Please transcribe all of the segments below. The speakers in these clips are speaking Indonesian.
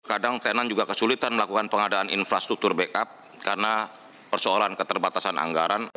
Kadang tenan juga kesulitan melakukan pengadaan infrastruktur backup karena persoalan keterbatasan anggaran.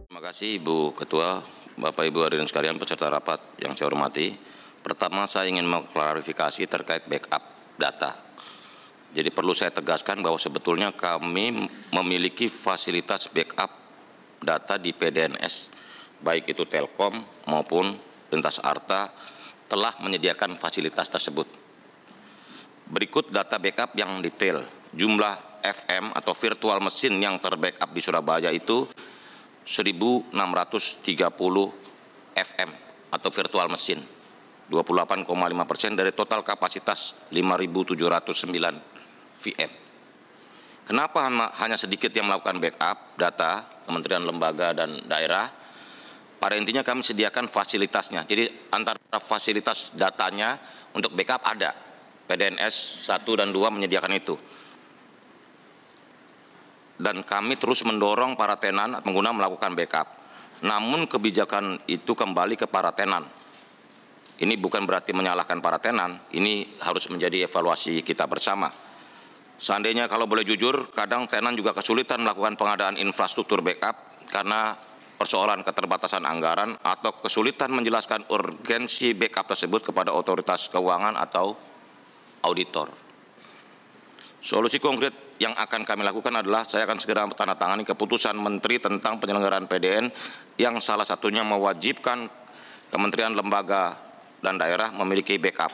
Terima kasih Ibu Ketua, Bapak Ibu hadirin sekalian peserta rapat yang saya hormati. Pertama saya ingin mengklarifikasi terkait backup data. Jadi perlu saya tegaskan bahwa sebetulnya kami memiliki fasilitas backup data di PDNS, baik itu Telkom maupun Lintas Arta telah menyediakan fasilitas tersebut. Berikut data backup yang detail. Jumlah FM atau virtual mesin yang terbackup di Surabaya itu 1.630 FM atau virtual mesin, 28,5% dari total kapasitas 5.709 VM. Kenapa hanya sedikit yang melakukan backup data kementerian, lembaga, dan daerah? Pada intinya kami sediakan fasilitasnya. Jadi antara fasilitas datanya untuk backup ada. PDNS 1 dan 2 menyediakan itu. Dan kami terus mendorong para tenan pengguna melakukan backup. Namun kebijakan itu kembali ke para tenan. Ini bukan berarti menyalahkan para tenan, ini harus menjadi evaluasi kita bersama. Seandainya kalau boleh jujur, kadang tenan juga kesulitan melakukan pengadaan infrastruktur backup karena persoalan keterbatasan anggaran atau kesulitan menjelaskan urgensi backup tersebut kepada otoritas keuangan atau auditor. Solusi konkret yang akan kami lakukan adalah saya akan segera menandatangani keputusan Menteri tentang penyelenggaraan PDN yang salah satunya mewajibkan kementerian, lembaga, dan daerah memiliki backup.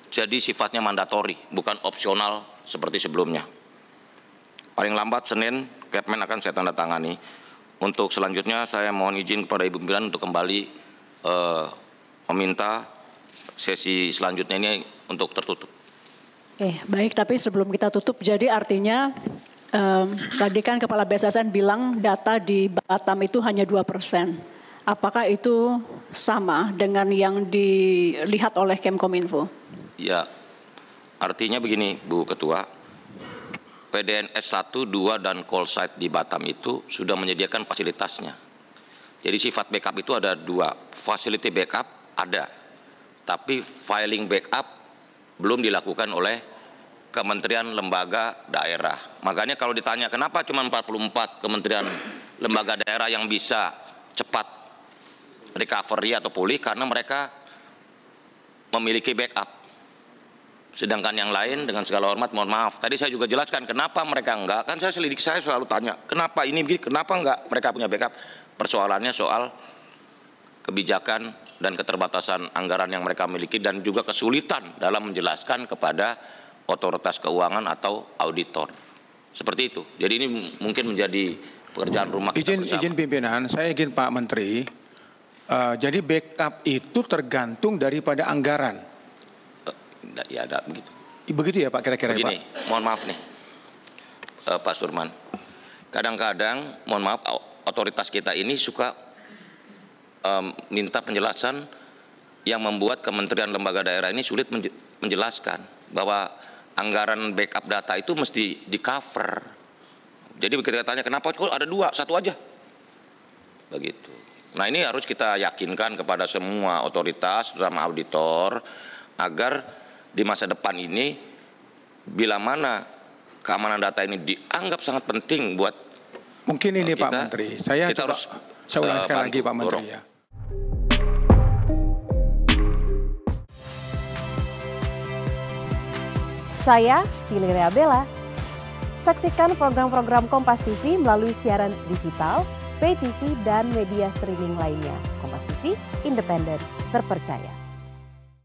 Jadi sifatnya mandatori, bukan opsional seperti sebelumnya. Paling lambat Senin, Kepmen akan saya tanda tangani. Untuk selanjutnya saya mohon izin kepada Ibu Pimpinan untuk kembali meminta sesi selanjutnya ini untuk tertutup. Baik, tapi sebelum kita tutup, jadi artinya tadi kan Kepala BSSN bilang data di Batam itu hanya 2%. Apakah itu sama dengan yang dilihat oleh Kemkominfo? Ya, artinya begini Bu Ketua, PDNS 1, 2, dan call site di Batam itu sudah menyediakan fasilitasnya. Jadi sifat backup itu ada dua, facility backup ada, tapi filing backup belum dilakukan oleh kementerian, lembaga, daerah. Makanya kalau ditanya kenapa cuma 44 kementerian, lembaga, daerah yang bisa cepat recovery atau pulih, karena mereka memiliki backup. Sedangkan yang lain dengan segala hormat mohon maaf, tadi saya juga jelaskan kenapa mereka enggak, kan saya selidik, saya selalu tanya kenapa ini begini, kenapa enggak mereka punya backup. Persoalannya soal kebijakan dan keterbatasan anggaran yang mereka miliki dan juga kesulitan dalam menjelaskan kepada otoritas keuangan atau auditor. Seperti itu. Jadi ini mungkin menjadi pekerjaan rumah kita bersama. Izin pimpinan, saya ingin Pak Menteri, jadi backup itu tergantung daripada anggaran. Ya ada begitu. Begitu ya Pak kira-kira. Begini, Pak. Mohon maaf nih Pak Surman. Kadang-kadang mohon maaf otoritas kita ini suka minta penjelasan yang membuat kementerian, lembaga, daerah ini sulit menjelaskan bahwa anggaran backup data itu mesti di cover. Jadi kita tanya kenapa kok ada dua, satu aja begitu. Nah ini harus kita yakinkan kepada semua otoritas terutama auditor agar di masa depan ini bila mana keamanan data ini dianggap sangat penting buat mungkin ini kita, Pak Menteri, saya ulang sekali lagi Pak Menteri ya. Saya Valeria Bella. Saksikan program-program Kompas TV melalui siaran digital, pay TV, dan media streaming lainnya. Kompas TV, independen, terpercaya.